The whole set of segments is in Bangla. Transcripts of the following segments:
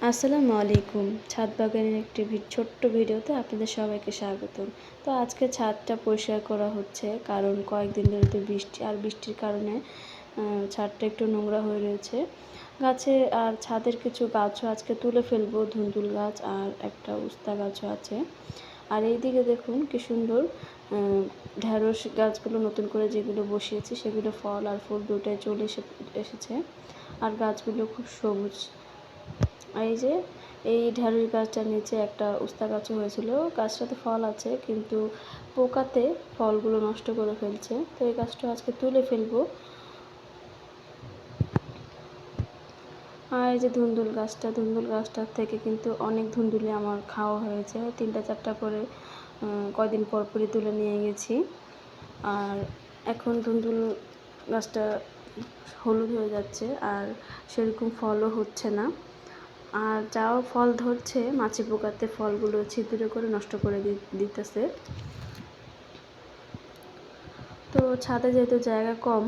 আসসালামু আলাইকুম। ছাদ বাগানের একটি ছোট্ট ভিডিওতে আপনাদের সবাইকে স্বাগতম। তো আজকে ছাদটা পরিষ্কার করা হচ্ছে, কারণ কয়েকদিন ধরে তো বৃষ্টির কারণে ছাদটা একটু নোংরা হয়ে রয়েছে। গাছে আর ছাদের কিছু গাছও আজকে তুলে ফেলবো, ধুন্দুল গাছ আর একটা উস্তা গাছও আছে। আর এইদিকে দেখুন কি সুন্দর ঢ্যাঁড়স গাছগুলো নতুন করে যেগুলো বসিয়েছি সেগুলো ফল আর ফুল দুটোই চলে এসেছে। আর গাছগুলো খুব সবুজ। এই যে এই ঢ্যাঁড়স গাছটার নিচে একটা উস্তা গাছও হয়েছিল, গাছটাতে ফল আছে কিন্তু পোকাতে ফলগুলো নষ্ট করে ফেলছে। তো এই গাছটা আজকে তুলে ফেলবো। আর এই যে ধুন্দুল গাছটার থেকে কিন্তু অনেক ধুন্দুলি আমার খাওয়া হয়েছে, 3-4টা করে কয়দিন পর পরই তুলে নিয়ে গেছি। আর এখন ধুন্দুল গাছটা হলুদ হয়ে যাচ্ছে আর সেরকম ফলও হচ্ছে না। আর যাও ফল ধরছে, মাছি পোকাতে ফলগুলো ছিদ্র করে নষ্ট করে দিতেছে। তো ছাদে যেহেতু জায়গা কম,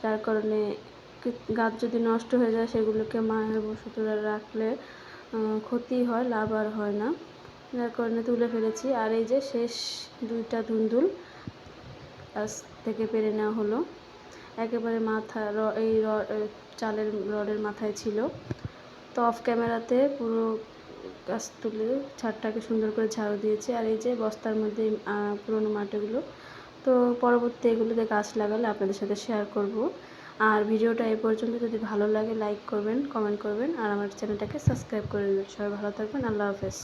যার কারণে গাছ যদি নষ্ট হয়ে যায় সেগুলোকে মায়ের বসতরা রাখলে ক্ষতি হয়, লাভ আর হয় না, যার কারণে তুলে ফেলেছি। আর এই যে শেষ 2টা ধুন্দুল গাছ থেকে পেরে নেওয়া হলো, একেবারে মাথা এই চালের রডের মাথায় ছিল। তো অফ ক্যামেরাতে পুরো গাছ তুলে ছাদটাকে সুন্দর করে ঝাড়ু দিয়েছি। আর এই যে বস্তার মধ্যে পুরোনো মাটিগুলো, তো পরবর্তী এগুলোতে গাছ লাগালে আপনাদের সাথে শেয়ার করব। আর ভিডিওটা এ পর্যন্ত যদি ভালো লাগে লাইক করবেন, কমেন্ট করবেন আর আমার চ্যানেলটাকে সাবস্ক্রাইব করে দেবেন। সবাই ভালো থাকবেন। আল্লাহ হাফেজ।